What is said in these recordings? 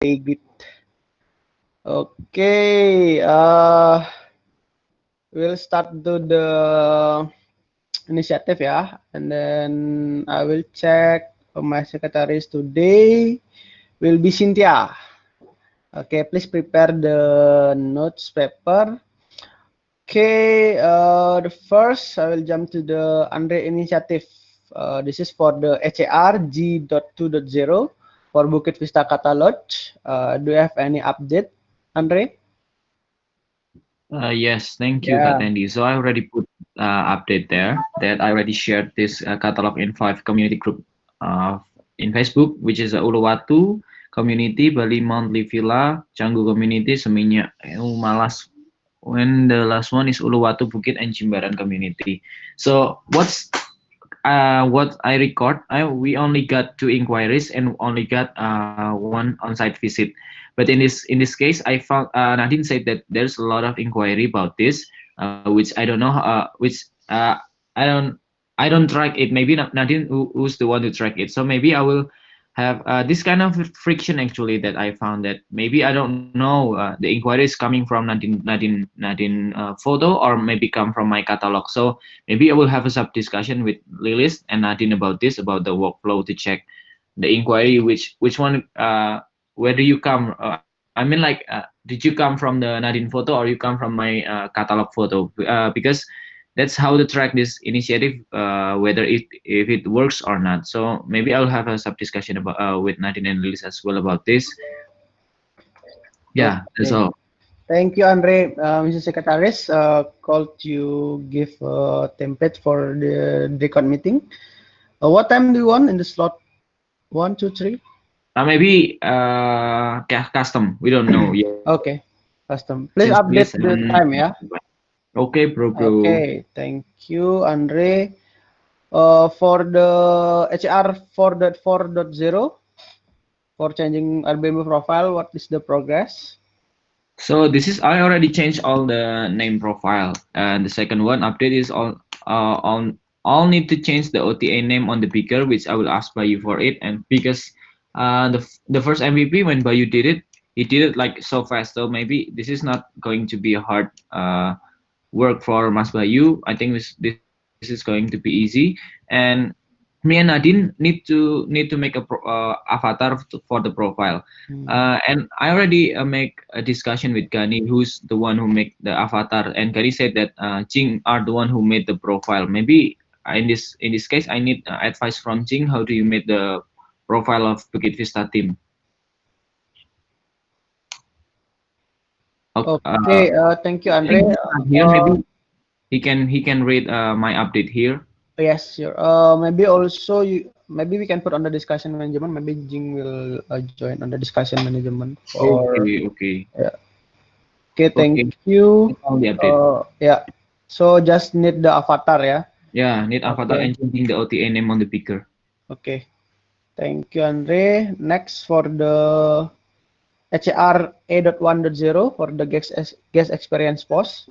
Good. Okay. We'll start to the initiative, yeah, and then I will check my secretaries today. Will be Cynthia. Okay, please prepare the notes paper. Okay, the first I will jump to the Andre initiative. This is for the HAR G.2.0 for Bukit Vista Kata Lodge. Do you have any update, Andre? Yes, thank you, Kak Yeah. Tendi. So I already put update there that I already shared this catalog in 5 community group in Facebook, which is Uluwatu Community, Bali Monthly Villa, Canggu Community, Seminyak, Malas. When the last one is Uluwatu Bukit and Jimbaran Community. So what I record, we only got 2 inquiries and only got one on-site visit. But in this case, I found Nadine said that there's a lot of inquiry about this, which I don't know, which I don't I don't track it. Maybe Nadine who's the one to track it. So maybe I will have this kind of friction actually that I found that maybe I don't know the inquiry is coming from Nadine photo or maybe come from my catalog. So maybe I will have a sub discussion with Lilis and Nadine about this, about the workflow to check the inquiry, which one, where do you come? I mean, like, did you come from the Nadine photo or you come from my catalog photo? Because that's how to track this initiative, whether if it works or not. So maybe I'll have a sub discussion about with Nadine and Lilis as well about this. Yeah, that's Okay. all. Thank you, Andre. Mr. Secretaries, called you give a template for the record meeting. What time do you want in the slot? One, two, three? Maybe custom. We don't know yet. Okay, custom. Since Please Lilis update the and time, yeah. okay, bro. Okay, thank you, Andre. For the HR 4.4.0 for changing RBM profile, what is the progress? So this is I already changed all the name profile, and the second one update is on all need to change the OTA name on the picker, which I will ask Bayu for it, and because the first MVP when Bayu did it, he did it like so fast, so maybe this is not going to be a hard work for Mas Bayu. I think this is going to be easy, and me and Nadine need to make a avatar for the profile. Hmm. And I already make a discussion with Gani, who's the one who make the avatar, and Gani said that Jing are the one who made the profile. Maybe in this case, I need advice from Jing. How do you make the profile of Bukit Vista team? Okay, Okay, thank you, I think Andre. he's not here. Maybe he can read my update here. Yes, sure. Maybe also maybe we can put on the discussion management. Maybe Jing will join on the discussion management for. Okay, okay, Yeah. Okay, thank okay. you. That's all the update. Yeah. So just need the avatar, yeah. Yeah, need avatar Okay. and changing the OTA name on the picker. Okay. Thank you, Andre. Next for the HAR A.1.0 for the guest experience post.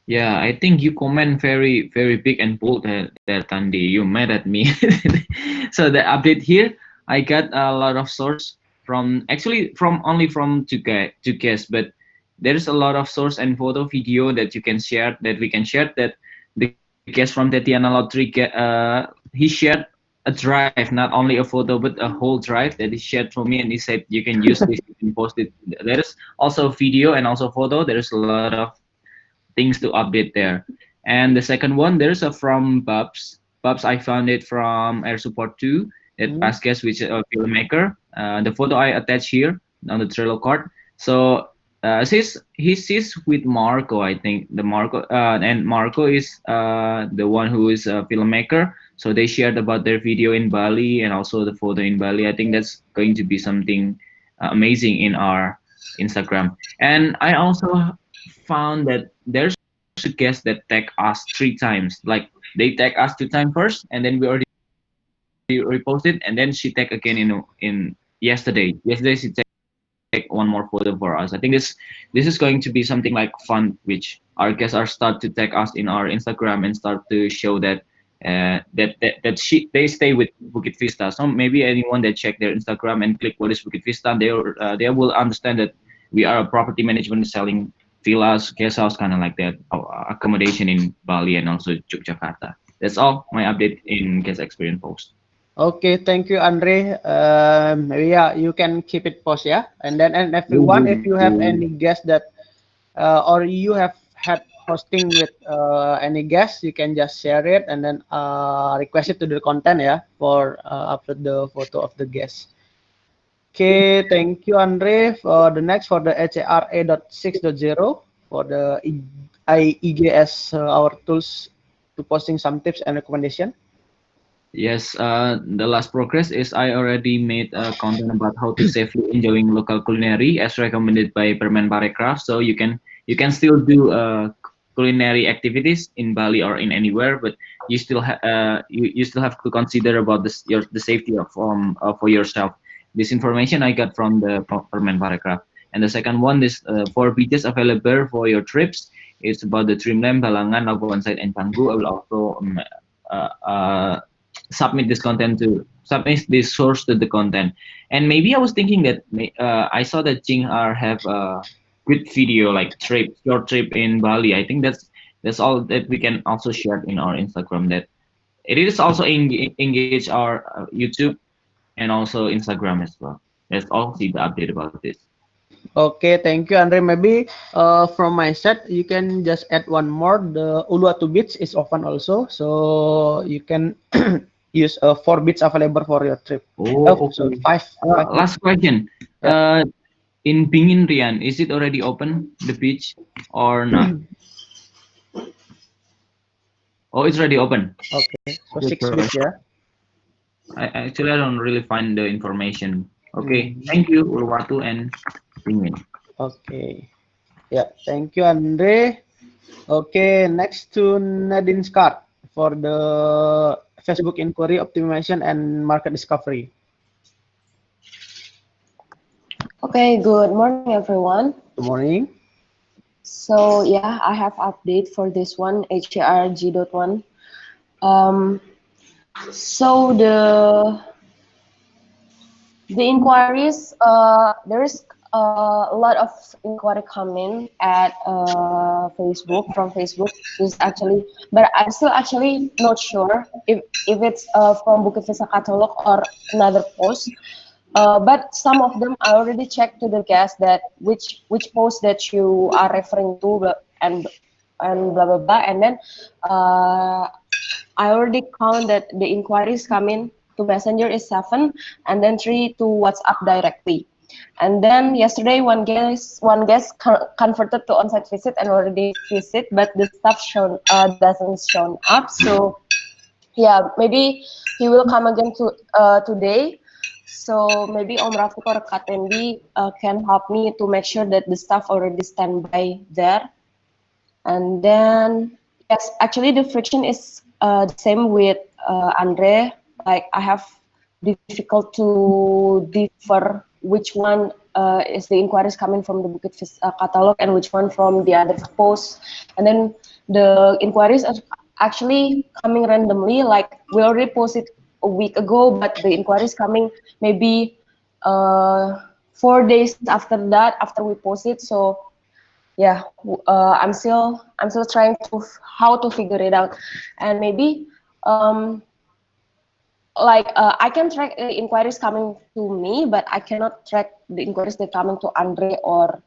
Yeah, I think you comment very big and bold there, Tandi. You mad at me. So the update here, I got a lot of source from actually from only from two guests, but there's a lot of source and photo video that you can share that we can share that the guest from Tatiana Lottery he shared a drive, not only a photo but a whole drive that he shared for me, and he said you can use this, you can post it. There is also video and also photo. There's a lot of things to update there. And the second one, there's a from Bubs. I found it from Air Support 2, that Hmm? past guest, which is a filmmaker. The photo I attach here on the Trello card. So he's with Marco, I think. The Marco and Marco is the one who is a filmmaker. So they shared about their video in Bali and also the photo in Bali. I think that's going to be something amazing in our Instagram. And I also found that there's a guest that tag us 3 times. Like they tag us 2 times first, and then we already reposted, and then she tag again in yesterday. Yesterday she tagged one more photo for us. I think this is going to be something like fun, which our guests are start to tag us in our Instagram and start to show that they stay with Bukit Vista. So maybe anyone that check their Instagram and click what is Bukit Vista, they will understand that we are a property management selling villas, guest house, kind of like that, accommodation in Bali and also Yogyakarta. That's all my update in guest experience post. Okay, thank you, Andre. Yeah, you can keep it post, yeah. And everyone, if you have any guest that or you have had hosting with any guest, you can just share it and then request it to the content, yeah, for upload the photo of the guest. Okay, thank you, Andre. For the next, for the HAR.6.0 for the IEGS, our tools to posting some tips and recommendation. Yes, the last progress is I already made content about how to safely enjoying local culinary as recommended by Permen Parekraf. So you can still do culinary activities in Bali or in anywhere, but you still have to consider about the safety of for yourself. This information I got from the Permen Parekraf. And the second one is 4 beaches available for your trips. It's about the Dreamland, Balangan, Labuan Side, and Canggu. I will also uh, uh, submit this source to the content. And maybe I was thinking that I saw that Jing R have a good video like short trip in Bali. I think that's all that we can also share in our Instagram. That it is also engage our YouTube and also Instagram as well. That's all see the update about this. Okay, thank you, Andre. Maybe from my set, you can just add one more. The Uluwatu Beach is open also, so you can use 4 bits available for your trip. Oh, Oh, sorry, okay. five bits. Last question. Yeah. In Bingin Rian, is it already open the beach or not? Oh, it's already open. Okay, so Okay, 6 bits, yeah. I don't really find the information. Okay, Mhm. thank you Uluwatu and Bingin. Okay, yeah. Thank you, Andre. Okay, next to Nadine Scott for the Facebook inquiry optimization and market discovery. Okay, good morning, everyone. Good morning. So yeah, I have update for this one, HARG.1. Um, so the inquiries, there is a lot of inquiry coming at Facebook from Facebook. This actually, but I'm still actually not sure if it's from Bukit Vista catalog or another post. But some of them I already checked to the guest that which post that you are referring to and blah blah blah, and then uh, I already count that the inquiries coming to Messenger is 7, and then 3 to WhatsApp directly. And then yesterday, one guest converted to on-site visit and already visit, but the stuff shown doesn't shown up. So yeah, maybe he will come again today. So maybe Om Rafiq or Kak Tendi can help me to make sure that the staff already stand by there. And then, yes, actually the friction is the same with Andre. Like I have difficult to differ which one is the inquiries coming from the Bukit Vista catalog and which one from the other posts. And then the inquiries are actually coming randomly. Like we already posted a week ago, but the inquiries coming maybe 4 days after that, after we post it. So yeah, I'm still trying to how to figure it out, and maybe um like I can track inquiries coming to me, but I cannot track the inquiries that coming to Andre or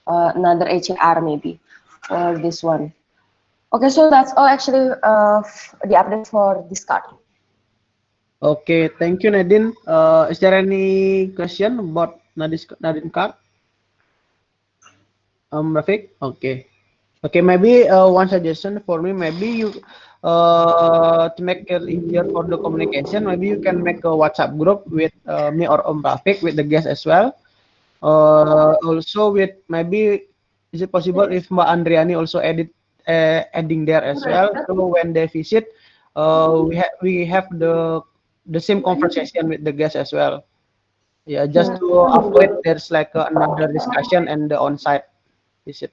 another HR maybe for this one. Okay, so that's all actually the update for this card. Okay, thank you, Nadine. Is there any question about Nadine card? Rafiq? Okay. Okay, maybe one suggestion for me, maybe you to make it easier for the communication, maybe you can make a WhatsApp group with me or Rafiq with the guest as well. Also with maybe is it possible if Mbak Andriani also adding there as well? So when they visit, we have the same conversation with the guest as well. Yeah, just to avoid there's like another discussion and the on-site visit.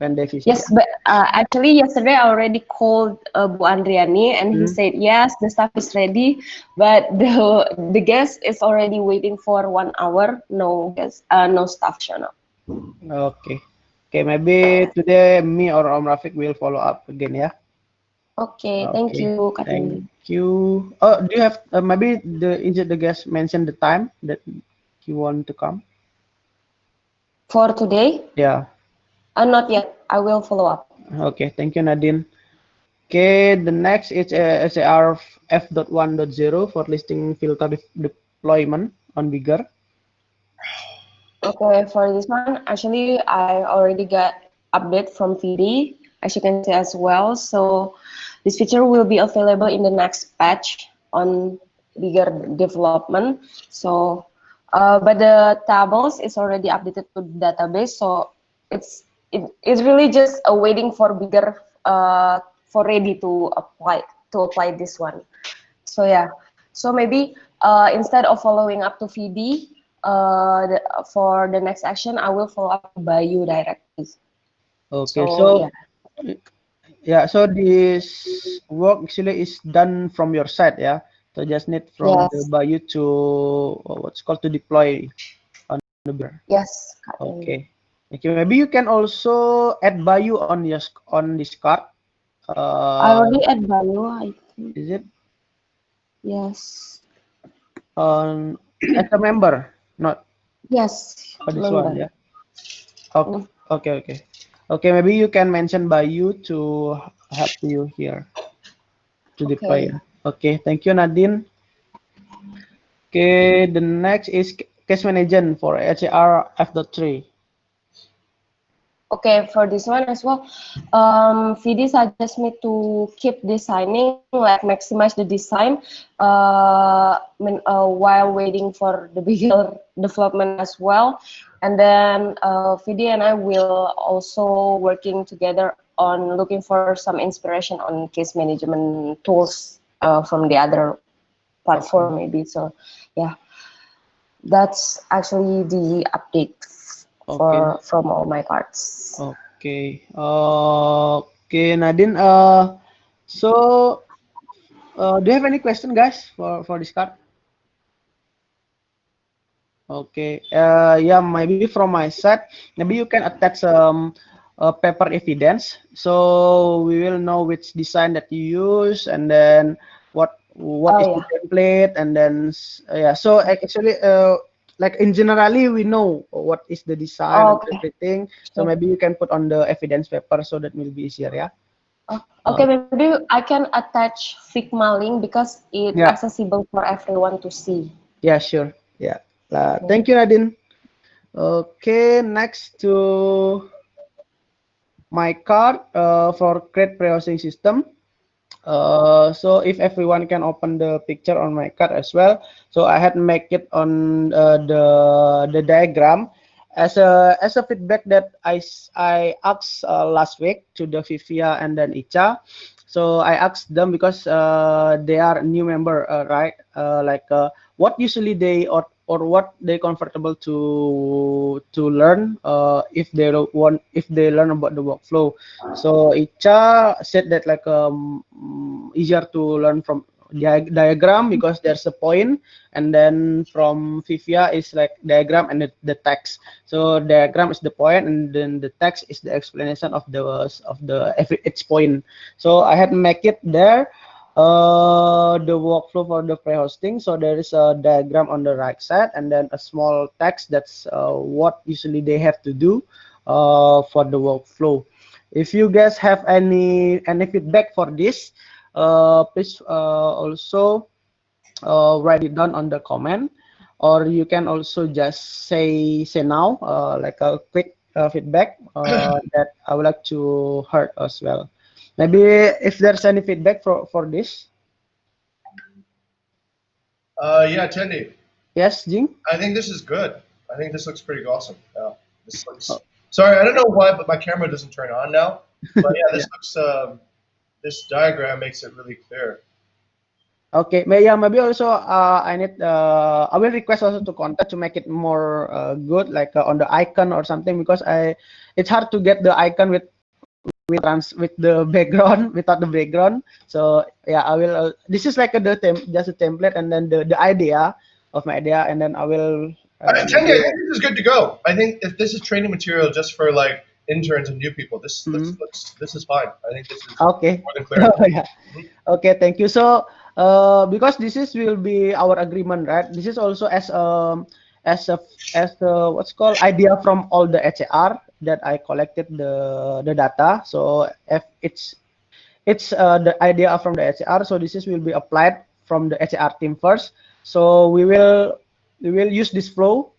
when they visit. Yes, but actually yesterday I already called Bu Andriani and he Hmm. said yes, the stuff is ready, but the guest is already waiting for 1 hour. No guest, no staff shown up. Okay. Okay, maybe today me or Om Rafiq will follow up again, yeah. Okay, thank Okay. you, Kak Thank Tendi. you. Oh, do you have maybe the guest mentioned the time that you want to come? For today, Yeah. not yet. I will follow up. Okay. Thank you, Nadine. Okay. The next is HAR F.1.0 for listing filter deployment on bigger. Okay, for this one, actually, I already got update from VD, as you can see as well. So this feature will be available in the next patch on bigger development. So, but the tables is already updated to the database. So it's really just waiting for bigger for ready to apply this one. So yeah, so maybe instead of following up to VD, for the next action, I will follow up by you directly. Okay. So yeah, So yeah. So this work actually is done from your side, yeah. So just need from the yes, Bayou to what's called to deploy on the beer. yes, Kak Tendi. Okay. Okay. Maybe you can also add Bayou on your on this card. I Uh, already add by you, I think. is it Yes, on as a member? Not yes, for this one, member. yeah. Okay. Mm, Okay. Okay. Okay. Maybe you can mention Bayou to help you here to deploy. okay. Yeah. Okay. Thank you, Nadine. Okay. The next is case management for HAR F.3. Okay, for this one as well, VD suggests me to keep designing, like maximize the design, while waiting for the bigger development as well. And then VD and I will also working together on looking for some inspiration on case management tools from the other Okay. platform maybe. So yeah, that's actually the update Okay. for from all my cards. Okay. Okay, Nadine. So do you have any question, guys, for this card? Okay. Yeah, maybe from my side, maybe you can attach some paper evidence, so we will know which design that you use, and then what Oh is the yeah. template, and then yeah. So actually, like in generally, we know what is the design Oh, and okay. everything. So Sure. maybe you can put on the evidence paper, so that will be easier, yeah. Okay, maybe I can attach Figma link because it's Yeah. accessible for everyone to see. Yeah, sure. Yeah. Okay. Thank you, Nadine. Okay, next to my card for create browsing system. So if everyone can open the picture on my card as well. So I had make it on the diagram as a feedback that I asked last week to the Vivia and then Icha. So I asked them because they are new member, right? What usually they or what they comfortable to learn if they learn about the workflow. So Icha said that like easier to learn from diagram because there's a point, and then from Vivia is like diagram and the text. So diagram is the point, and then the text is the explanation of the every each point. So I had make it there. The workflow for the pre-hosting. So there is a diagram on the right side, and then a small text that's what usually they have to do for the workflow. If you guys have any feedback for this, please also write it down on the comment, or you can also just say now like a quick feedback that I would like to hear as well. Maybe if there's any feedback for this. Yeah, Tendi. Yes, Jing. I think this is good. I think this looks pretty awesome. Yeah, this looks. Oh, Sorry, I don't know why, but my camera doesn't turn on now. But yeah, yeah. this looks. This diagram makes it really clear. Okay, maybe also I will request also to contact to make it more good, like on the icon or something, because it's hard to get the icon with the background without the background. So yeah, I will. This is like just a template, and then the idea of my idea, and then I will. Tendi, I think this is good to go. I think if this is training material just for like interns and new people, this is fine. I think this is Okay. more than clear. Yeah. Okay, thank you. So, because this is will be our agreement, right? This is also as a what's called idea from all the HAR that I collected the data. So if it's the idea from the HAR, so this is will be applied from the HAR team first. So we will use this flow.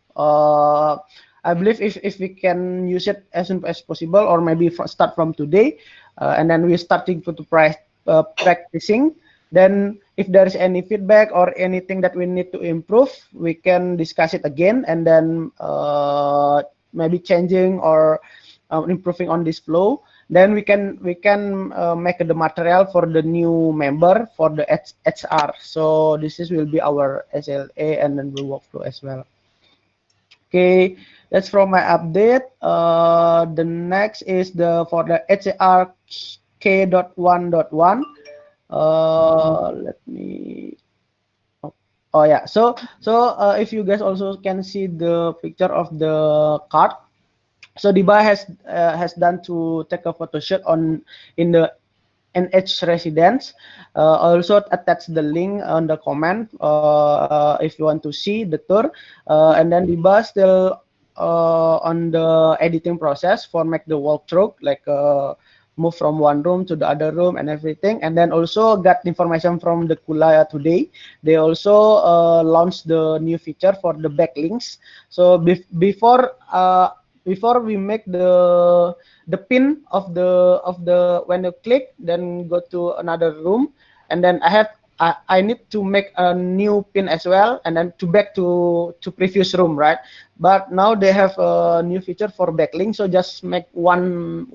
I believe if we can use it as soon as possible, or maybe start from today, and then we're starting to practicing. Then if there is any feedback or anything that we need to improve, we can discuss it again, and then maybe changing or improving on this flow. Then we can make the material for the new member for the HR. So will be our SLA and then the workflow as well. Okay, that's from my update. The next is for the HR K.1.1. Let me. Oh yeah. So if you guys also can see the picture of the card. So Diba has done to take a photo shoot in the NH residence. Also attach the link on the comment if you want to see the tour. And then Diba still on the editing process for make the walkthrough, like move from one room to the other room and everything. And then also got information from the Kula today. They also launched the new feature for the backlinks. So before we make the pin of the when you click, then go to another room, and then I need to make a new pin as well, and then to back to previous room, right? But now they have a new feature for backlink, so just make one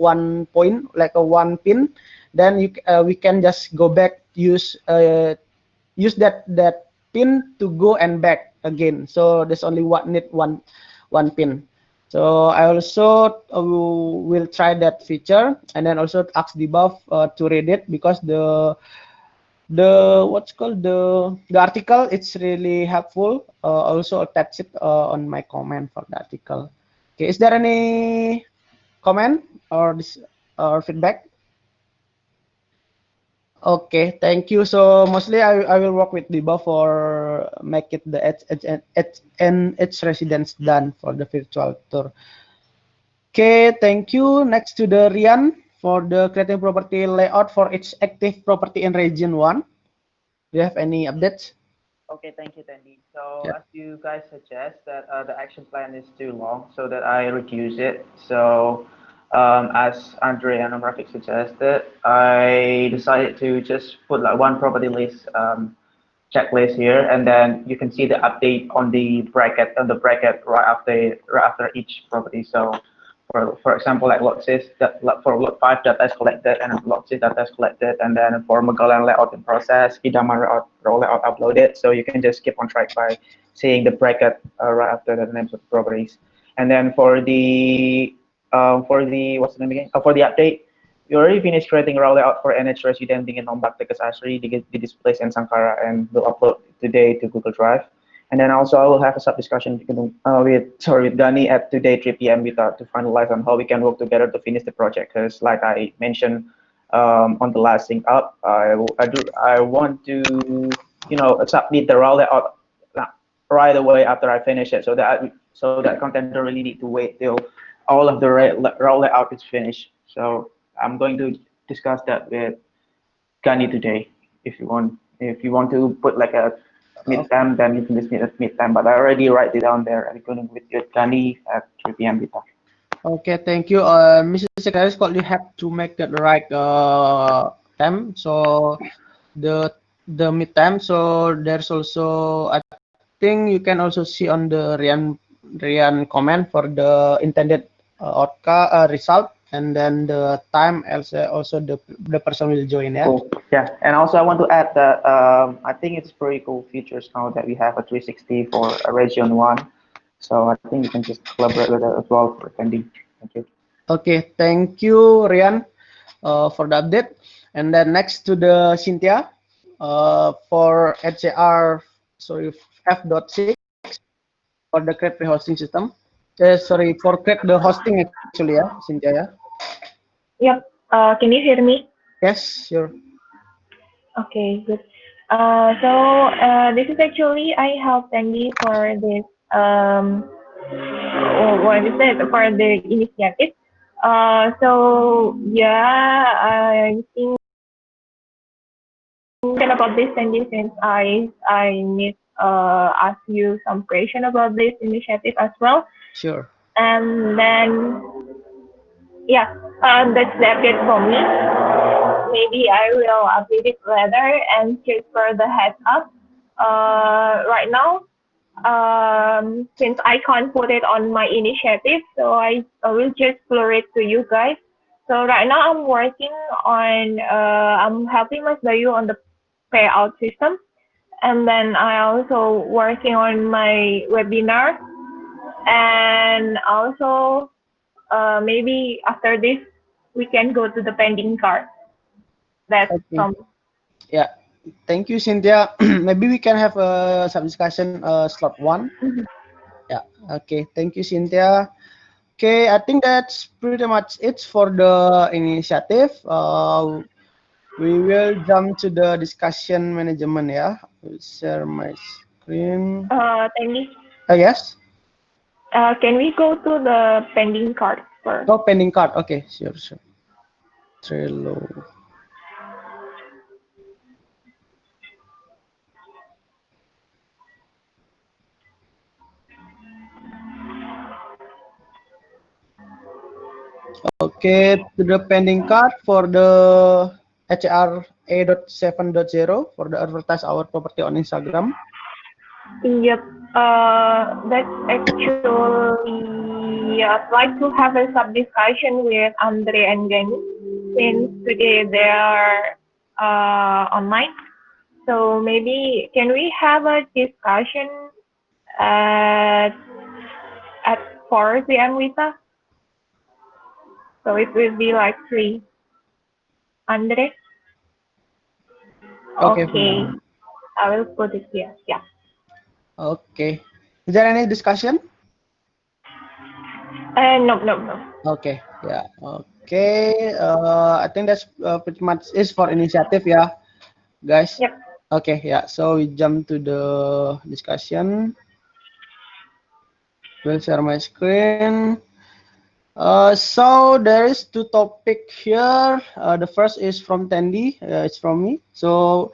point, like a one pin, then we can just go back, use that pin to go and back again. So there's only one pin. So I also will try that feature, and then also ask Debuff to read it, because the what's called the article, it's really helpful. Also attach it on my comment for the article. Okay, is there any comment or feedback? Okay, thank you. So mostly I will work with Diba for make it the its residence done for the virtual tour. Okay, thank you. Next to the Rian for the creating property layout for its active property in region 1. Do you have any updates? Okay, thank you, Tendi. So Yeah. as you guys suggest that the action plan is too long, so that I reduce it. So as Andre and Rafik suggested, I decided to just put like one property list checklist here, and then you can see the update on the bracket right after each property. So for example, like lot 6 that for lot 5 data is collected, and lot 6 data is collected, and then for Magalang layout in process, Idaman layout uploaded. So you can just keep on track by seeing the bracket right after the names of the properties. And then for the what's the name again? For the update, we already finished creating raw layout for NH resident dengan Nombak Tegas Asri di displays and Sankara, and will upload today to Google Drive. And then also I will have a sub discussion with Gani at today 3 p.m. to finalize on how we can work together to finish the project. Because like I mentioned on the last thing up, I want to submit the raw layout right away after I finish it, so that content don't really need to wait till all of the raw layout is finished. So I'm going to discuss that with Gani today. If you want to put like a mid-time, then you can just meet at mid-time. But I already write it down there. I'm going with Gani at 3 p.m. Bita. Okay, thank you. Mr. Secretary Scott, you have to make the right time. So the mid time. So there's also, I think you can also see on the Rian comment for the intended result. and then the time also the person will join. Yeah. Cool. Yeah, and also I want to add that I think it's pretty cool features now that we have a 360 for a region one. So I think you can just collaborate with that as well for attending. Thank you. Okay, thank you, Rian, for the update. And then next to the Cynthia, for HAR, sorry, F.6 for the create pre-hosting system. Sorry, for create the hosting actually, yeah, Cynthia, yeah. Yep. Can you hear me? Yes, sure. Okay, good. This is actually I helped Tendi for this what is it for the initiative. Yeah, I think about this Tendi since I need ask you some question about this initiative as well, Sure. and then yeah, that's the update for me. Maybe I will update it later and just for the heads up. Right now, since I can't put it on my initiative, so I will just floor it to you guys. So right now I'm working on, I'm helping Mas Bayu on the payout system. And then I also working on my webinar. And also, maybe after this, we can go to the pending card. That's Okay. from. Yeah. Thank you, Cynthia. Maybe we can have some discussion slot one. Yeah. Okay. Thank you, Cynthia. Okay, I think that's pretty much it for the initiative. We will jump to the discussion management. Yeah, I'll share my screen. Tendi, Yes. can we go to the pending card first? Oh, pending card. Okay, sure, sure. Trello. Okay, to the pending card for the HR A.7.0 for the advertise our property on Instagram. Yep. That's actually, I'd like to have a sub discussion with Andre and Jenny since today they are online. So maybe can we have a discussion at at 4 p.m. Rita? So it will be like 3. Andre? Okay. Okay. I will put it here. Yeah. Okay. Is there any discussion? No, no, no. Okay. Yeah. Okay. I think that's pretty much is for initiative. Yeah, guys. Yep. Okay. Yeah. So we jump to the discussion. We'll share my screen. So there is two topic here. The first is from Tendi. It's from me. So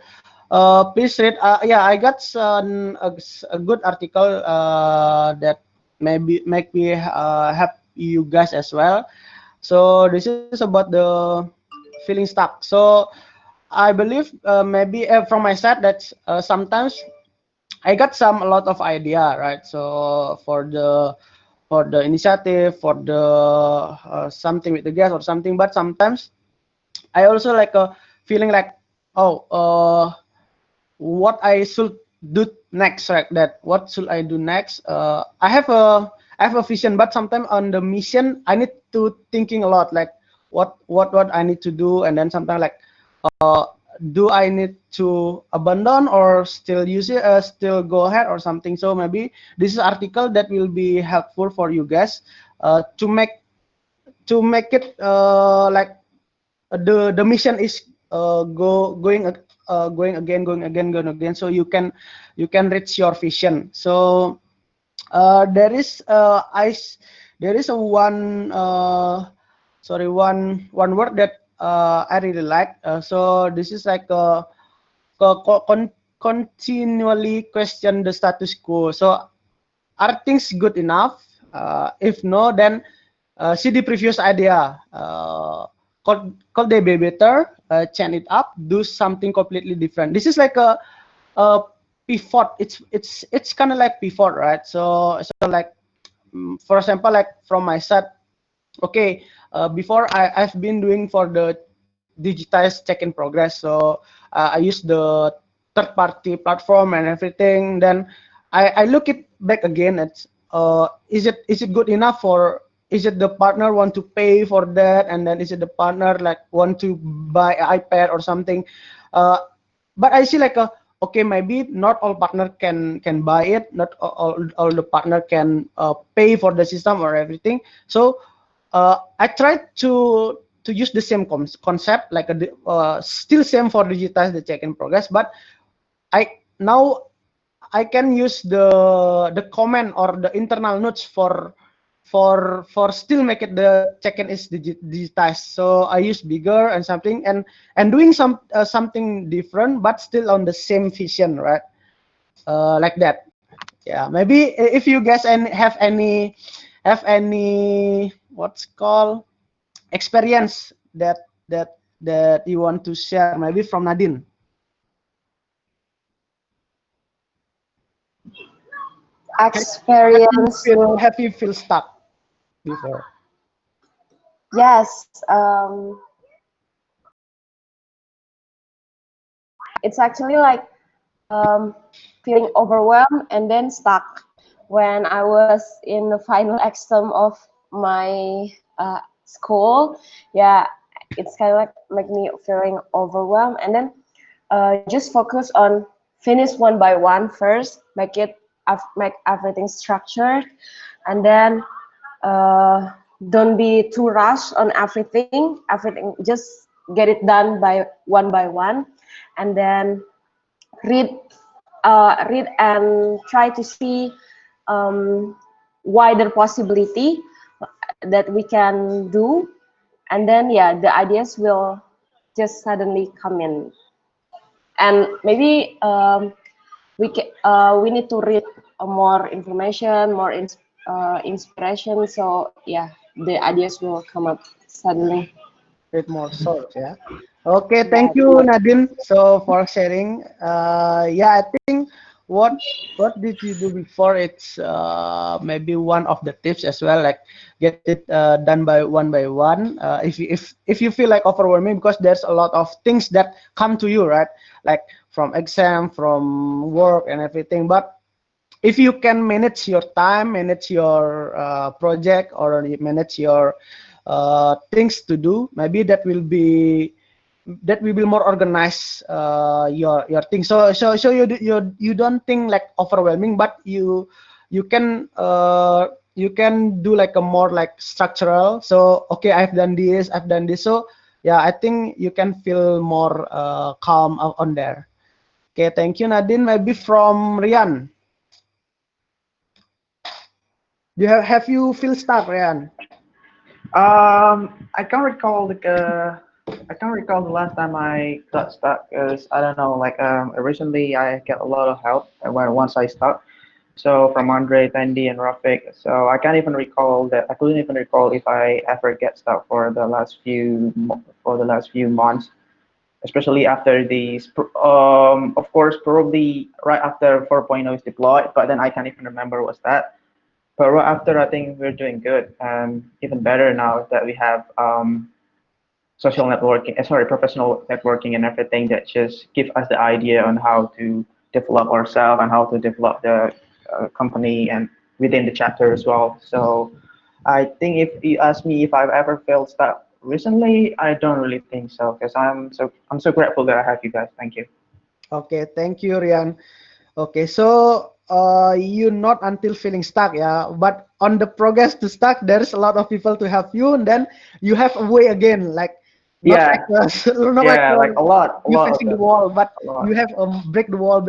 please read. Yeah, I got a good article that maybe make me help you guys as well. So this is about the feeling stuck. So I believe maybe from my side that sometimes I got a lot of idea, right? So for the initiative, for the something with the guest or something, but sometimes I also like a feeling like, oh, what I should do next, right? That what should I do next? I have a vision, but sometimes on the mission I need to thinking a lot, like what I need to do, and then sometimes like, uh, do I need to abandon or still use it, still go ahead or something? So maybe this is article that will be helpful for you guys to make it like the mission is going again, going again, so you can reach your vision. So there is there is a one word that I really like. So this is like continually question the status quo. So are things good enough? If no, then see the previous idea. Could they be better? Change it up. Do something completely different. This is like a pivot. It's kind of like pivot, right? So like for example, like from my side, okay, before I've been doing for the digitized check-in progress. So I use the third-party platform and everything. Then I look it back again. It's is it good enough, for is it the partner want to pay for that, and then is it the partner like want to buy an iPad or something? But I see like okay, maybe not all partner can buy it, not all the partner can pay for the system or everything. So I tried to use the same concept, like still same for digitize the check-in progress, but now I can use the comment or the internal notes for still make it the check-in is digitized. So I use bigger and something, and doing something different, but still on the same vision, right? Like that. Yeah, maybe if you guys have any what's called experience that you want to share, maybe from Nadine. Experience. Have you feel stuck before? Yes. It's actually like feeling overwhelmed and then stuck when I was in the final exam of my school. Yeah, it's kind of like make me feeling overwhelmed, and then just focus on finish one by one first, make everything structured, and then don't be too rushed on everything. Everything just get it done by one, and then read read and try to see wider possibility that we can do, and then yeah, the ideas will just suddenly come in, and maybe we need to read more information, more inspiration, so yeah, the ideas will come up suddenly. Bit more source, yeah. Okay, thank you, Nadine, so for sharing. Yeah, I think what did you do before? It's maybe one of the tips as well, like get it done by one. If you feel like overwhelming, because there's a lot of things that come to you, right? Like from exam, from work and everything. But if you can manage your time, manage your project, or manage your things to do, maybe that will be more organized your thing. So you don't think like overwhelming, but you can do like a more like structural. So okay, I've done this. So yeah, I think you can feel more calm on there. Okay, thank you, Nadine. Maybe from Rian. Have you feel stuck, Ryan? I can't recall I can't recall the last time I got stuck because I don't know. Like recently I get a lot of help when once I stuck. So from Andre, Tendi, and Rafik. So I can't even recall that. I couldn't even recall if I ever get stuck for the last few months, especially after these. Of course, probably right after 4.0 is deployed, but then I can't even remember what's that. But right after, I think we're doing good, and even better now that we have social networking, sorry, professional networking and everything that just give us the idea on how to develop ourselves and how to develop the company and within the chapter as well. So I think if you ask me if I've ever felt stuck recently, I don't really think so because I'm so grateful that I have you guys. Thank you. Okay, thank you, Rian. Okay, so you not until feeling stuck, yeah, but on the progress to stuck, there's a lot of people to help you, and then you have a way again, like not Yeah, like not like yeah, like a you lot of facing the them, wall, but a lot. you have break the wall,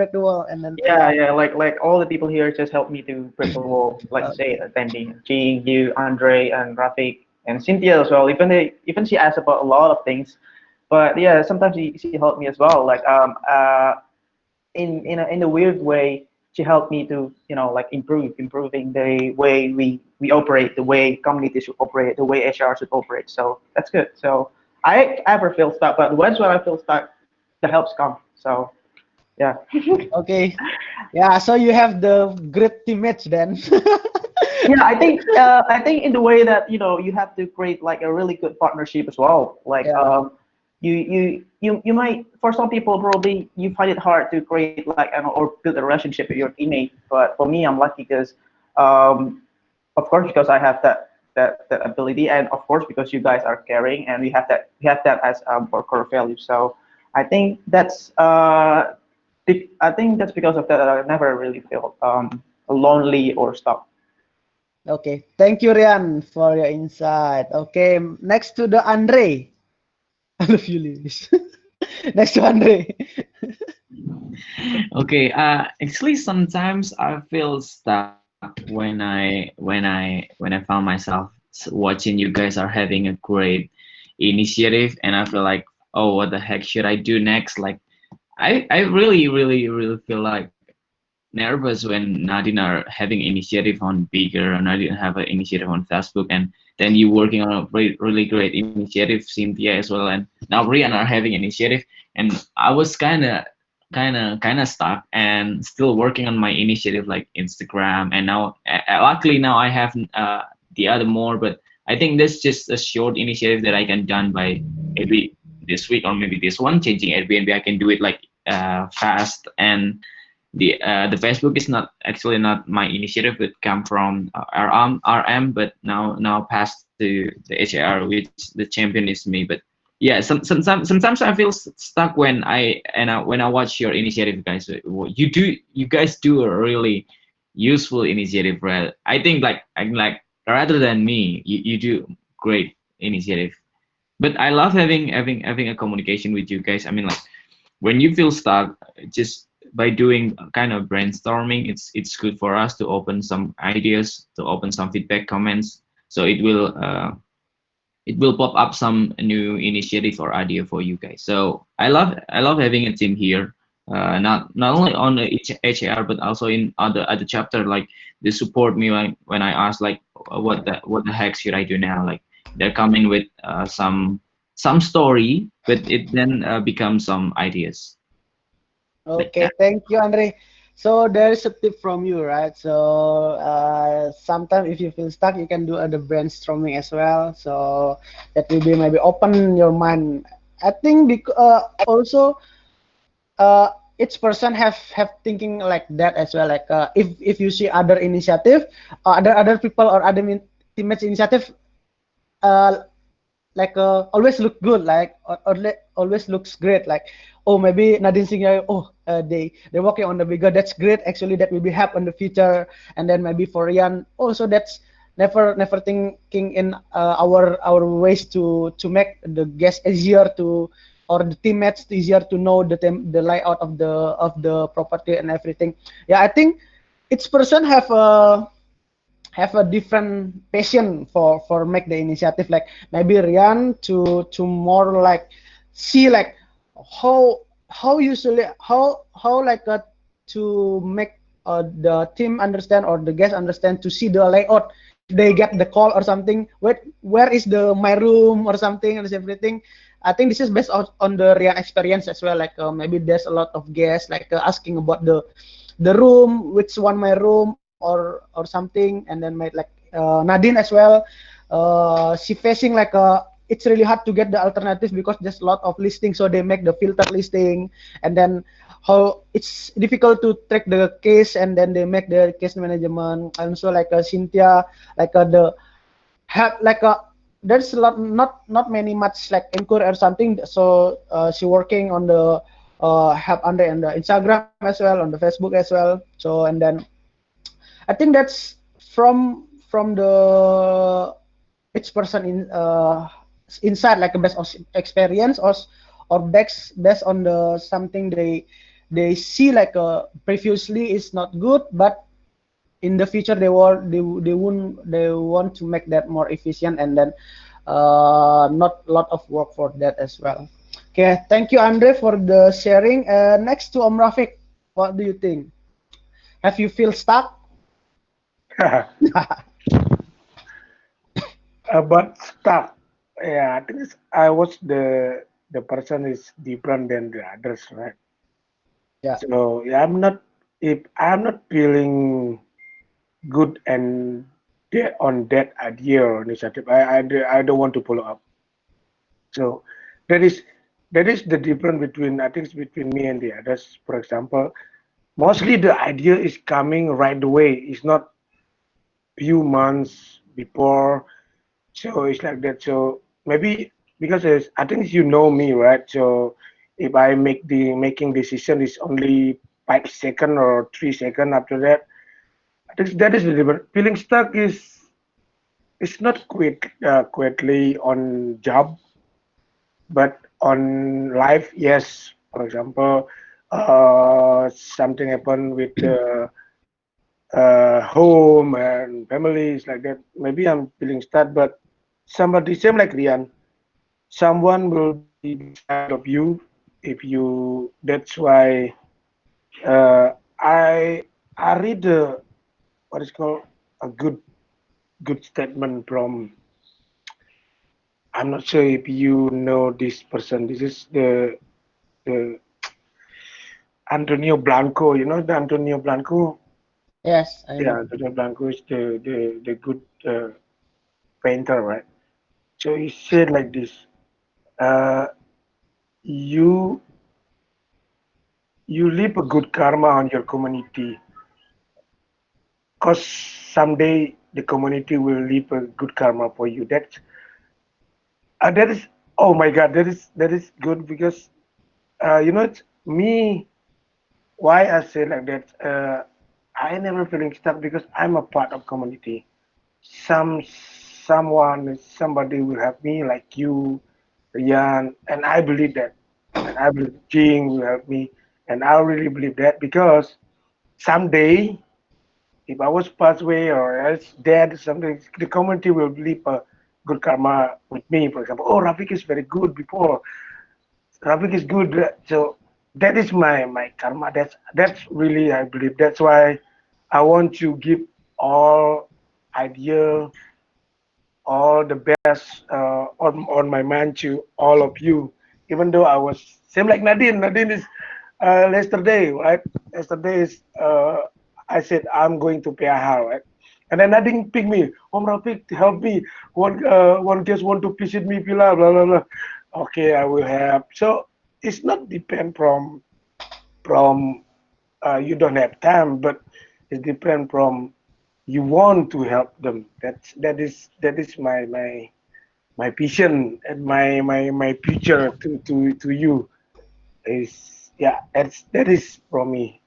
and then Yeah, yeah. yeah, like all the people here just helped me to break the wall, like you say, attending. Jean, you, Andre, and Rafik, and Cynthia as well. Even she asked about a lot of things, but yeah, sometimes she helped me as well. Like in a weird way, she helped me to like improving the way we operate, the way communities should operate, the way HR should operate. So that's good. So I ever feel stuck, but once when I feel stuck, the helps come. So yeah. Okay, yeah. So you have the great teammates then. Yeah, I think in the way that you have to create like a really good partnership as well. Like Yeah. you might, for some people probably you find it hard to create like or build a relationship with your teammate. But for me, I'm lucky because um, of course because I have that ability, and of course because you guys are caring, and we have that as our core value. So I think that's because of that I never really felt lonely or stuck. Okay. Thank you, Rian, for your insight. Okay. Next to the Andre. I love you, Lewis. Next to Andre. Okay, actually, sometimes I feel stuck when I found myself watching you guys are having a great initiative, and I feel like, oh, what the heck should I do next? Like, I really feel like nervous when Nadine are having initiative on Bigger, or Nadine have an initiative on Facebook, and then you working on a really great initiative, Cynthia as well, and now Brian are having initiative, and I was kind of stuck and still working on my initiative like Instagram, and now luckily now I have the other more, but I think that's just a short initiative that I can done by maybe this week or maybe this one changing Airbnb. I can do it like fast, and the Facebook is not actually not my initiative. It come from RM, but now passed to the HAR, which the champion is me. But yeah, sometimes I feel stuck when I watch your initiative, guys. You guys do a really useful initiative, right? I think like rather than me, you do great initiative. But I love having a communication with you guys. I mean, like when you feel stuck, just by doing kind of brainstorming, it's good for us to open some ideas, to open some feedback comments, so it will pop up some new initiative or idea for you guys. So I love having a team here, not only on the HAR but also in other chapter. Like they support me when I ask like what the heck should I do now. Like they're coming with some story, but it then becomes some ideas like Okay, that. thank you, Andre. So there's a tip from you, right? So sometimes if you feel stuck, you can do other brainstorming as well. So that will be maybe open your mind. I think also each person have thinking like that as well. Like if you see other initiative, other people or other teammates initiative, uh, like always look good, like always looks great, like oh maybe Nadine Singh, oh they're working on the bigger, that's great, actually that will be help in the future. And then maybe for Rian also, that's never thinking in our ways to make the guests easier to, or the teammates easier to know the layout of the property and everything. Yeah, I think each person have a different passion for make the initiative. Like maybe Rian to more like see like how usually how like to make the team understand or the guests understand to see the layout if they get the call or something, where is the my room or something and everything. I think this is based on the Rian experience as well. Like maybe there's a lot of guests like asking about the room, which one my room or something, and then my like Nadine as well. She facing like it's really hard to get the alternative because there's a lot of listings, so they make the filter listing, and then how it's difficult to track the case, and then they make the case management. And so like Cynthia, like the have like there's a lot, not many much like inquiry or something. So she working on the help under in the Instagram as well, on the Facebook as well. So and then I think that's from the each person inside, like based on experience or based on the something they see like previously is not good, but in the future they want to make that more efficient, and then not a lot of work for that as well. Okay, thank you Andre for the sharing. Next to Om Rafiq, what do you think? Have you feel stuck? But stuff. Yeah, I think I was the person is different than the others, right? Yeah. So yeah, I'm not, if I'm not feeling good and on that idea or initiative. I don't want to follow up. So that is that is the difference between, I think, between me and the others. For example, mostly the idea is coming right away. It's not few months before. So it's like that. So maybe because I think you know me, right? So if I making decision is only 5 seconds or 3 seconds after that, I think that is the difference. Feeling stuck is it's not quickly on job, but on life, yes. For example, something happened with home and families like that. Maybe I'm feeling stuck, but somebody same like Rian, someone will be beside of you if you. That's why uh, I I read what is called a good statement from. I'm not sure if you know this person. This is the Antonio Blanco. You know the Antonio Blanco. Yes, I Yeah, know. Antonio Blanco is the good painter, right? So he said like this: uh, you you leave a good karma on your community, cause someday the community will leave a good karma for you. That is, oh my God, that is good because it's me. Why I say like that? I never feeling stuck because I'm a part of community. Somebody will help me, like you, Rian, and I believe that, and I believe Jing will help me, and I really believe that because someday, if I was passed away or else dead, something, the community will leave a good karma with me. For example, oh, Rafik is very good before. Rafik is good, so that is my karma. That's really I believe. That's why I want to give all idea, all the best on my mind to all of you. Even though I was same like Nadine. Nadine is yesterday, right? Yesterday is I said I'm going to pay a HAR, right? And then Nadine pick me. Om Rafiq, help me. One guest want to visit me, blah blah blah blah. Okay, I will have. So it's not depend from you don't have time, but it depends from you want to help them. That is my vision and my future to you is, yeah, that is from me.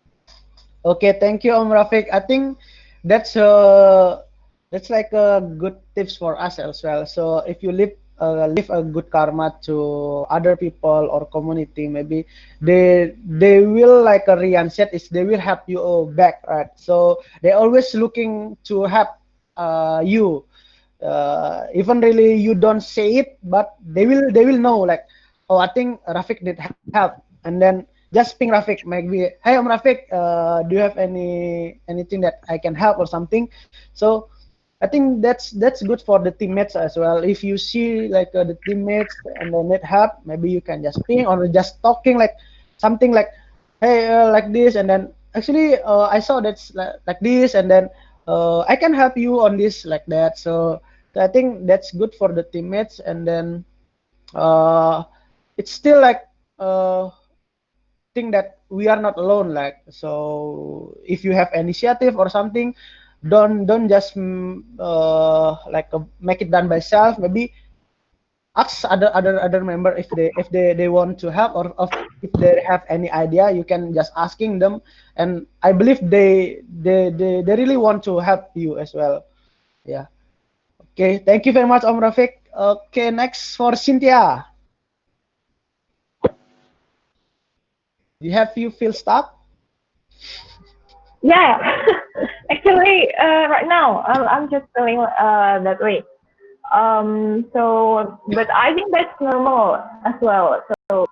Okay, thank you, Om Rafiq. I think that's that's like a good tips for us as well. So if you leave a good karma to other people or community, maybe they will, like a Rian said, is they will help you back, right? So they always looking to help you. Even really you don't say it, but they will know, like, oh, I think Rafiq need help, and then just ping Rafiq, maybe, hey, Om Rafiq, do you have anything that I can help or something? So I think that's good for the teammates as well. If you see, like, the teammates and they need help, maybe you can just ping or just talking, like something like, hey, like this, and then actually I saw that's like this, and then I can help you on this, like that. So I think that's good for the teammates, and then uh, it's still like think that we are not alone. Like, so if you have initiative or something, don't just like make it done by self. Maybe ask other member if they want to help, or if they have any idea, you can just asking them, and I believe they really want to help you as well. Yeah. Okay, thank you very much, Om Rafiq. Okay, next for Cynthia. You have you feel stuck? Yeah, actually, right now I'm just feeling that way. But I think that's normal as well. So,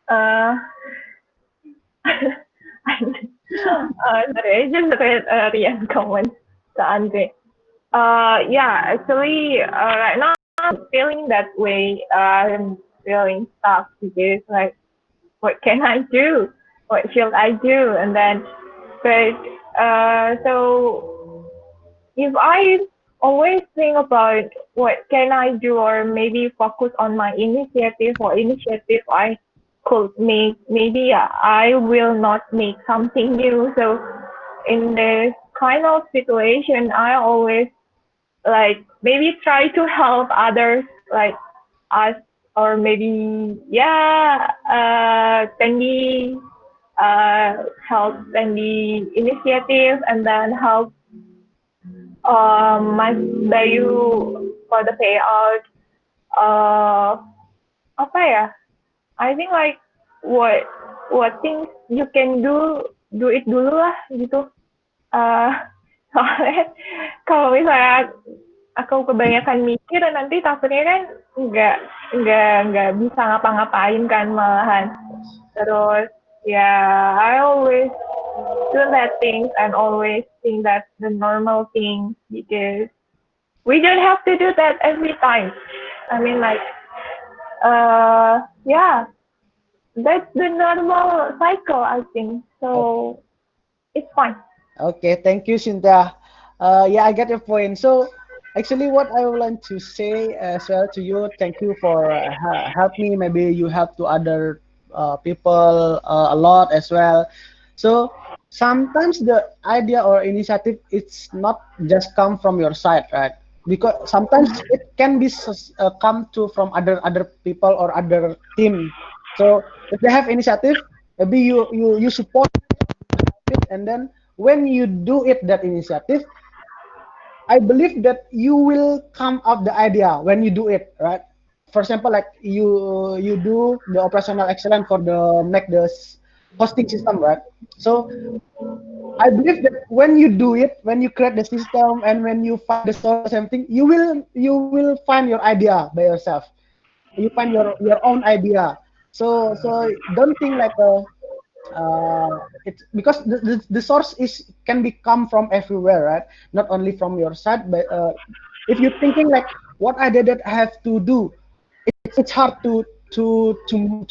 uh, sorry, I just read Rian's comment to Andre. Yeah, actually, right now I'm feeling that way. I'm feeling stuck because, like, what can I do? What should I do? And then, but so if I always think about what can I do, or maybe focus on my initiative or initiative I could make, maybe I will not make something new. So in this kind of situation, I always like maybe try to help others, like us, or maybe Tendi, help Tendi initiative, and then help Mas Bayu for the payout. Uh, Apa ya? I think like what things you can do it dulu lah gitu. Uh, soalnya kalau misalnya aku kebanyakan mikir, nanti takutnya kan nggak nggak bisa ngapa-ngapain kan malahan. Terus I always do that things and always think that's the normal thing, because we don't have to do that every time. I mean, like, that's the normal cycle, I think. So it's fine. Okay, thank you, Cynthia. Yeah, I get your point. So, actually, what I would like to say as well to you, thank you for help me. Maybe you help to other people a lot as well. So, sometimes the idea or initiative it's not just come from your side, right? Because sometimes it can be come to from other people or other team. So, if they have initiative, maybe you support it, and then when you do it that initiative, I believe that you will come up the idea when you do it, right? For example, like you do the operational excellence for the make the hosting system, right? So I believe that when you do it, when you create the system and when you find the source and everything, you will find your idea by yourself. You find your own idea. So don't think like it's because the source is can be come from everywhere, right? Not only from your side, but if you're thinking like what idea that I have to do, it's hard to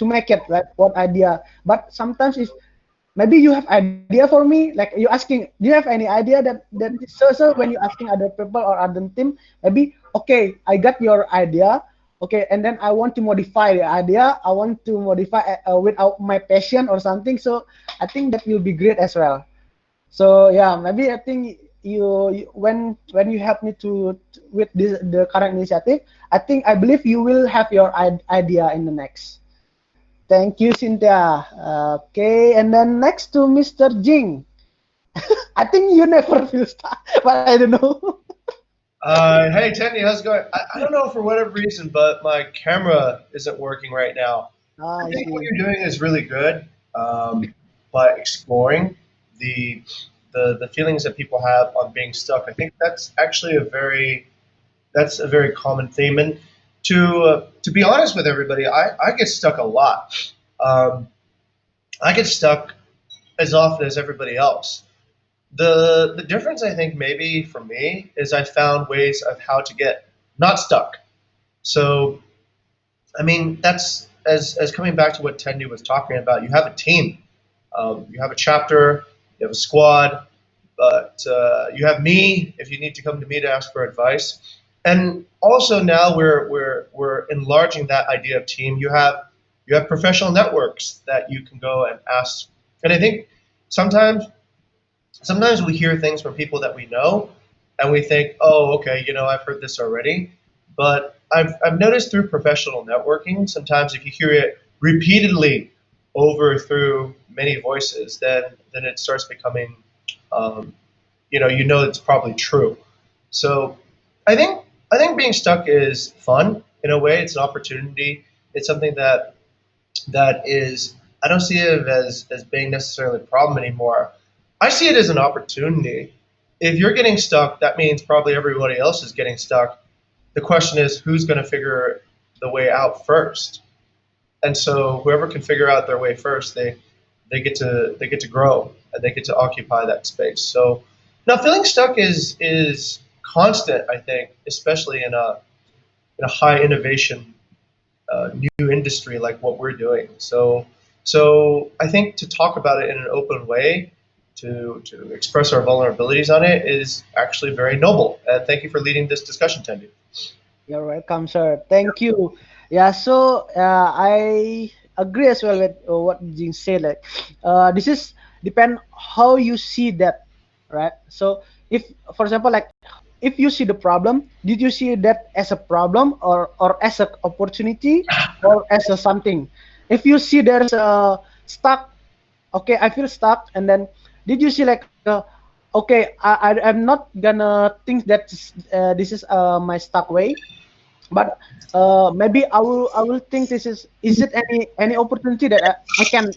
make it, right? What idea? But sometimes if maybe you have idea for me, like you asking, do you have any idea that when you asking other people or other team, maybe okay, I got your idea, okay, and then I want to modify the idea, I want to modify without my passion or something. So I think that will be great as well. So yeah, maybe I think when you help me with the current initiative, I believe you will have your idea in the next. Thank you, Cynthia. Okay, and then next to Mr. Jing. I think you never feel stuck, but I don't know. Hey, Tendi, how's it going? I don't know for whatever reason, but my camera isn't working right now. I I think what see. you're doing is really good by exploring the, the feelings that people have on being stuck. I think that's actually that's a very common theme. And to be honest with everybody, I get stuck a lot. Um, I get stuck as often as everybody else. The difference I think maybe for me is I found ways of how to get not stuck. So I mean that's as coming back to what Tendi was talking about. You have a team, you have a chapter, you have a squad, but you have me if you need to come to me to ask for advice. And also now we're enlarging that idea of team. You have professional networks that you can go and ask. And I think sometimes sometimes we hear things from people that we know and we think, oh, okay, I've heard this already. But I've noticed through professional networking, sometimes if you hear it repeatedly over through many voices, then it starts becoming, um, it's probably true. So I think being stuck is fun in a way. It's an opportunity. It's something that is, I don't see it as being necessarily a problem anymore. I see it as an opportunity. If you're getting stuck, that means probably everybody else is getting stuck. The question is who's going to figure the way out first. And so whoever can figure out their way first, they get to grow and they get to occupy that space. So now feeling stuck is constant, I think, especially in a high innovation new industry like what we're doing. So I think to talk about it in an open way to express our vulnerabilities on it is actually very noble. And thank you for leading this discussion, Tendi. You're welcome, sir. Thank you. Yeah, so I agree as well with what Jing said. Like, this is depend how you see that, right? So if, for example, like if you see the problem, did you see that as a problem or as an opportunity or as a something? If you see there's a stuck, okay, I feel stuck, and then did you see like okay, I'm not gonna think that this is my stuck way, but maybe I will think this is it any opportunity that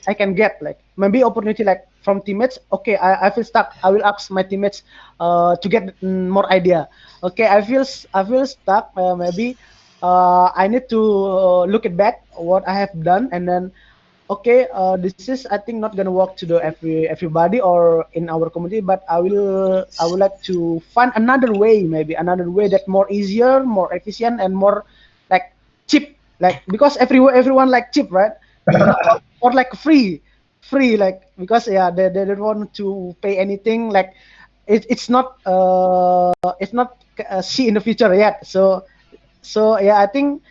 I can get, like maybe opportunity like from teammates. Okay, I feel stuck, I will ask my teammates to get more idea. Okay, I feel stuck, maybe I need to look it back what I have done, and then okay, this is I think not gonna work to the everybody or in our community, but I would like to find another way, maybe another way that more easier, more efficient, and more like cheap, like because everyone like cheap, right? Or like free, like because yeah, they don't want to pay anything, like it's not see in the future yet. So yeah, I think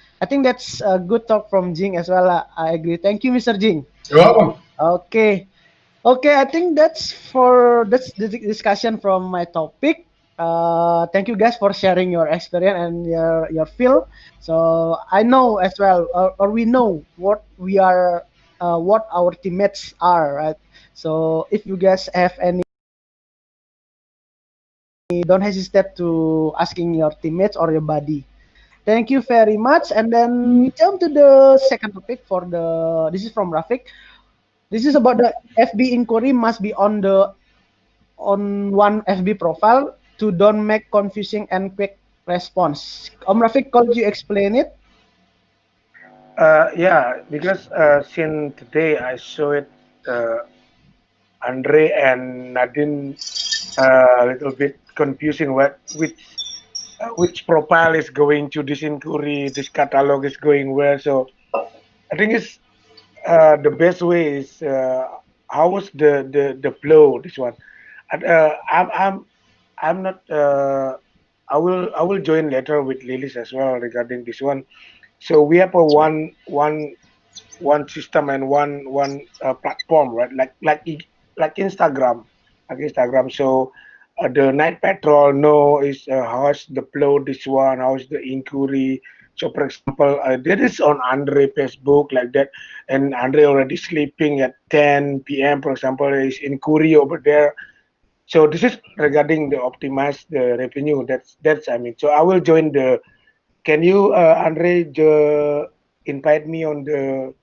that's a good talk from Jing as well. I agree. Thank you, Mr. Jing. You're welcome. Okay. Okay, I think that's the discussion from my topic. Thank you guys for sharing your experience and your feel. So I know as well, or we know what our teammates are, right? So if you guys have any, don't hesitate to asking your teammates or your buddy. Thank you very much. And then we jump to the second topic for the. This is from Rafik. This is about the FB inquiry must be on one FB profile to don't make confusing and quick response. Rafik, could you explain it? Yeah, because since today I saw it, uh, Andre and Nadine a little bit confusing which profile is going to this inquiry, this catalog is going where. So I think it's the best way is how was the flow this one. And, I'm not. I will join later with Lilis as well regarding this one. So we have a one system and one platform, right? Like Instagram, like Instagram. So the night patrol know is how's the flow this one, how's the inquiry. So for example, that is on Andre Facebook like that, and Andre already sleeping at 10 p.m. For example, is inquiry over there. So this is regarding the optimize the revenue. That's I mean. So I will join the. Can you Andre invite me on the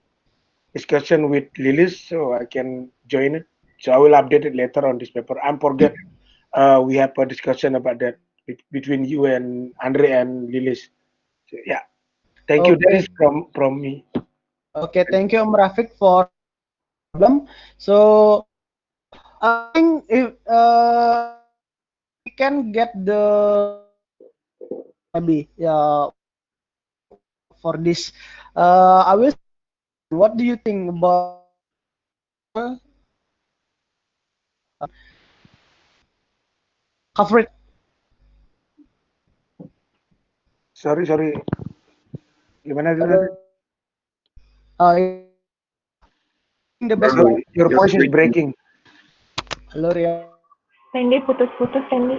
discussion with Lilis so I can join it. So I will update it later on this paper. I'm forget we have a discussion about that between you and Andre and Lilis. So, yeah, thank you. That Okay. is from me. Okay. Thank you, Rafik, for no problem. So I think if we can get the maybe for this. I will. What do you think about coverage? Sorry. Gimana? The best Your practice. Your your voice is breaking. breaking. Halo Ria. Tendi putus-putus, Tendi.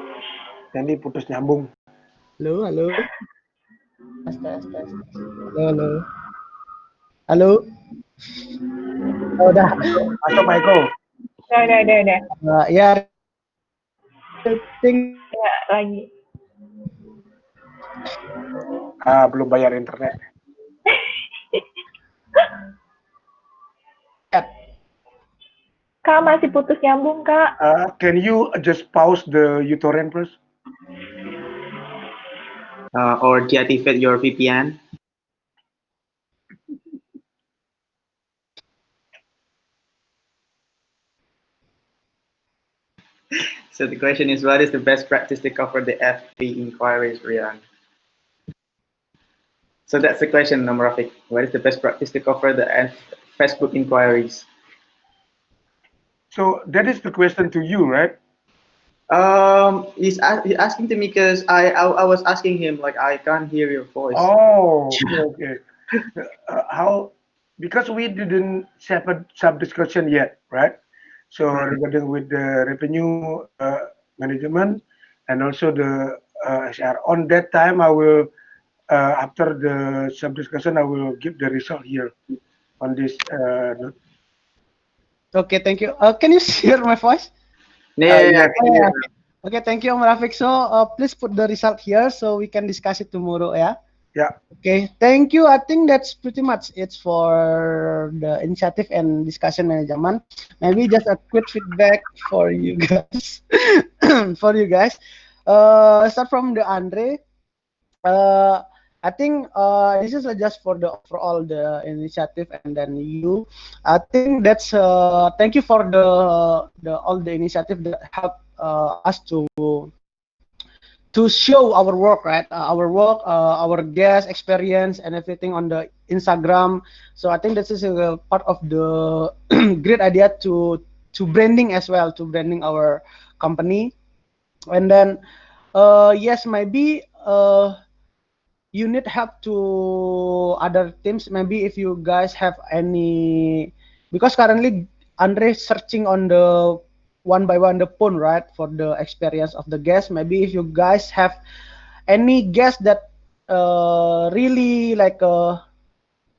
Nanti putus nyambung. Halo. Tes, tes, tes. Halo. Halo. Oh, udah. Masuk Michael. Udah. Ya, I think Ya, lagi. Belum bayar internet. Kak, masih putus nyambung, Kak. Can you just pause the uTorrent first? Or deactivate your VPN. So the question is, what is the best practice to cover the FB inquiries, Rian? So that's the question, Rafik. What is the best practice to cover the Facebook inquiries? So that is the question to you, right? He's asking to me because I was asking him like I can't hear your voice. Oh, okay, okay. How? Because we didn't have a sub discussion yet, right? So regarding with the revenue management and also the HR. On that time, I will after the sub discussion, I will give the result here on this. Okay, thank you. Can you hear my voice? Yeah, yeah, Yes, I can Oh, hear yeah. now. Okay, thank you, Om Rafiq. So please put the result here so we can discuss it tomorrow, yeah? yeah. Okay, thank you. I think that's pretty much it for the initiative and discussion management. Maybe just a quick feedback for you guys. For you guys. Start from the Andre. Uh, I think this is just for the overall the initiative, and then you. I think that's thank you for the all the initiative that help us to show our work, right? Our work, our guest experience, and everything on the Instagram. So I think this is a part of the great idea to branding as well, to branding our company. And then, yes, maybe you need help to other teams. Maybe if you guys have any, because currently Andre searching on the one by one the phone, right, for the experience of the guest. Maybe if you guys have any guest that really like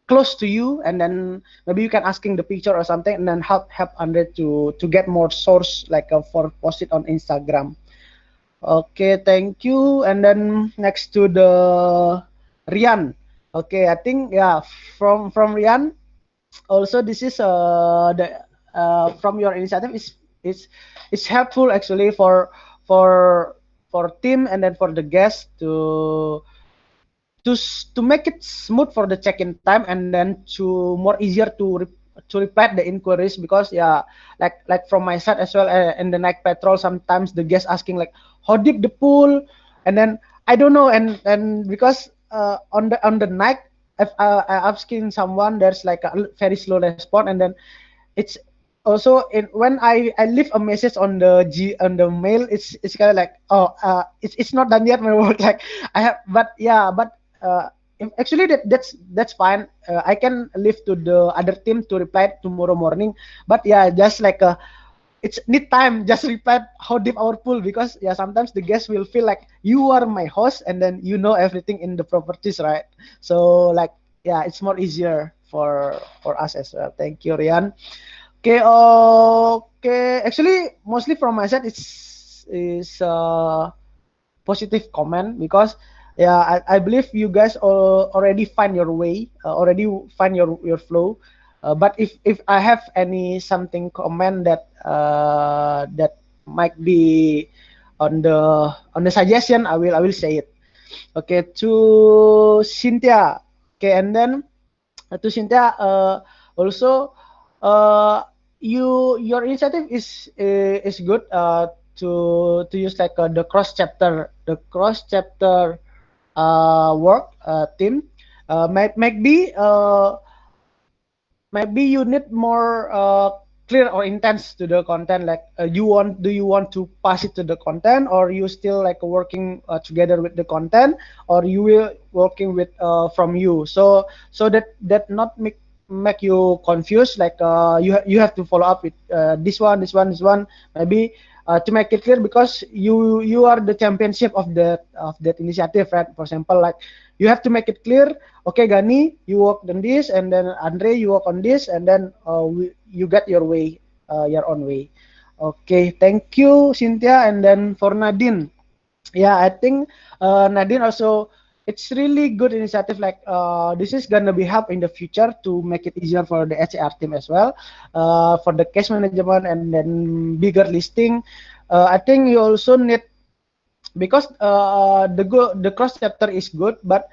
close to you, and then maybe you can asking the picture or something, and then help Andre to get more source like for post it on Instagram. Okay, thank you. And then next to the Rian. Okay, I think yeah, from Rian. Also, this is the from your initiative is helpful actually for team and then for the guests to make it smooth for the check-in time, and then to more easier to reply the inquiries, because yeah, like from my side as well, in the night patrol sometimes the guests asking like how deep the pool, and then I don't know, and because on the night if I asking someone, there's like a very slow response, and then it's also in when I leave a message on the on the mail, it's kind of like, oh, it's not done yet my work, like I have, but yeah, but actually that's fine. I can leave to the other team to reply tomorrow morning, but yeah, just like it's need time, just reply how deep our pool, because yeah, sometimes the guest will feel like you are my host and then you know everything in the properties, right? So like, yeah, it's more easier for us as well. Thank you, Rian. Okay, okay. Actually, mostly from my side, is positive comment, because yeah, I believe you guys already find your way, already find your flow. But if I have any something comment that might be on the suggestion, I will say it. Okay, to Cynthia. Okay, and then to Cynthia, also, uh, your initiative is good, to use like the cross chapter work team. Maybe you need more clear or intense to the content, like do you want to pass it to the content, or you still like working together with the content, or you will working with from you, so that not make you confused, like you have to follow up with this one, maybe to make it clear, because you are the championship of that initiative, right? For example, like you have to make it clear. Okay, Gani, you work on this, and then Andre, you work on this, and then you get your way, your own way. Okay, thank you, Cynthia. And then for Nadine, yeah, I think Nadine also, it's really good initiative. Like this is gonna be help in the future to make it easier for the HR team as well, for the case management and then bigger listing. I think you also need, because the cross chapter is good, but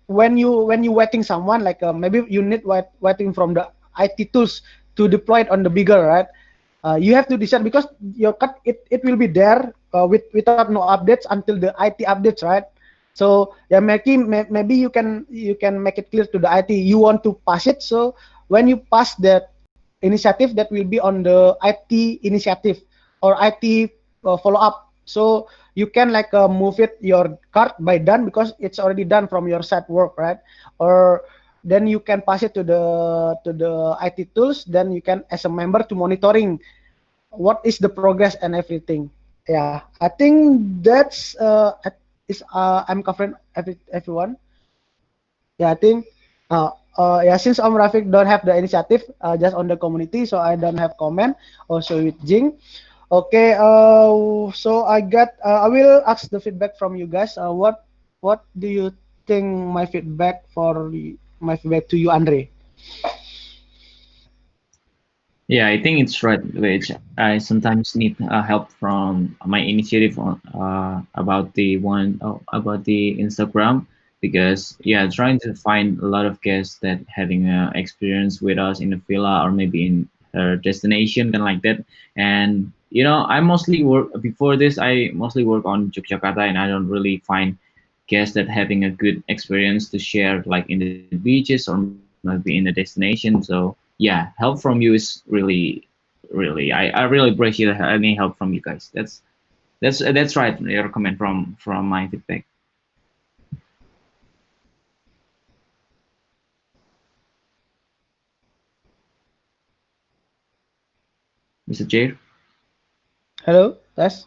when you waiting someone, like maybe you need waiting from the IT tools to deploy it on the bigger, right? You have to decide, because your cut, it will be there without no updates until the IT updates, right? So yeah, maybe you can make it clear to the IT you want to pass it. So when you pass that initiative that will be on the IT initiative or IT follow up. So you can like move it your card by done because it's already done from your side work, right? Or then you can pass it to the IT tools. Then you can as a member to monitoring what is the progress and everything. Yeah, I think that's I'm covering everyone. Yeah, I think yeah, since Om Rafiq don't have the initiative just on the community, so I don't have comment. Also with Jing. Okay, so I will ask the feedback from you guys. What do you think my feedback to you, Andre? Yeah, I think it's right, which I sometimes need help from my initiative on about the about the Instagram, because yeah, trying to find a lot of guests that having experience with us in the villa or maybe in her destination kind of like that. And I mostly work before this. I mostly work on Yogyakarta, and I don't really find guests that having a good experience to share like in the beaches or maybe in the destination. So yeah, help from you is really I really appreciate any help from you guys. That's right, your comment from my feedback. Mr. Jair. Hello, yes.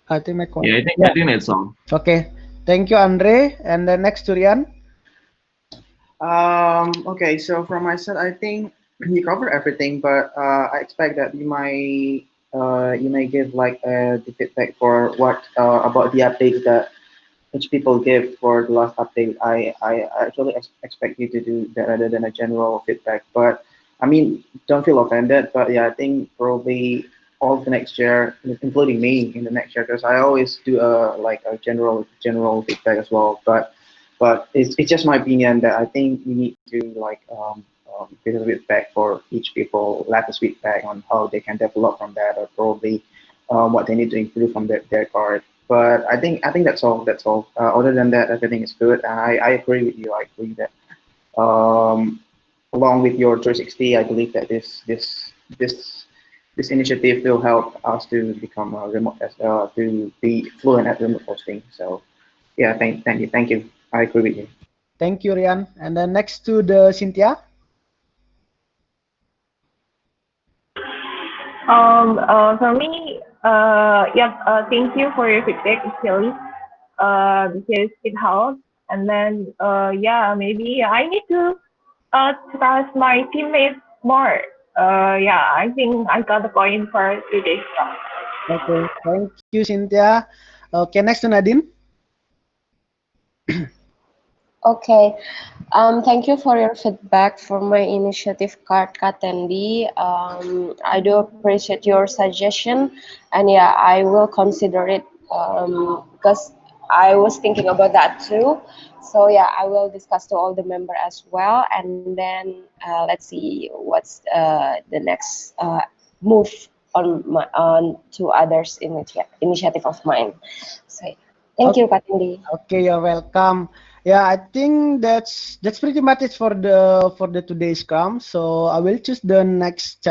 I think my Yeah, call. I Yeah. think that's all. Okay. Thank you, Andre. And then next to Rian. Okay, so from my side, I think you covered everything, but I expect that you may give like the feedback for what about the updates that which people give for the last update. I actually expect you to do that rather than a general feedback. But I mean, don't feel offended. But yeah, I think probably all of the next year, including me in the next year, because I always do a like a general feedback as well. But it's just my opinion that I think we need to like give a feedback for each people, latest feedback on how they can develop from that, or probably what they need to improve from their card. But I think that's all. That's all. Other than that, everything is good. And I agree with you. I agree that along with your 360, I believe that this initiative will help us to become to be fluent at remote hosting. So yeah, thank you. I agree with you. Thank you, Rian. And then next to the Cynthia. For me, yeah, thank you for your feedback, actually, because it helps. And then, yeah, maybe I need to trust my teammates more. Yeah, I think I got the point for today's talk. Okay. Thank you, Cynthia. Okay, next to Nadine. Okay. Thank you for your feedback for my initiative card, Tendi. I do appreciate your suggestion, and yeah, I will consider it because I was thinking about that too. So yeah, I will discuss to all the member as well, and then let's see what's the next move on to others initiative of mine. So thank you, Tendi. Okay, you're welcome. Yeah, I think that's pretty much it for the today's scrum. So I will choose the next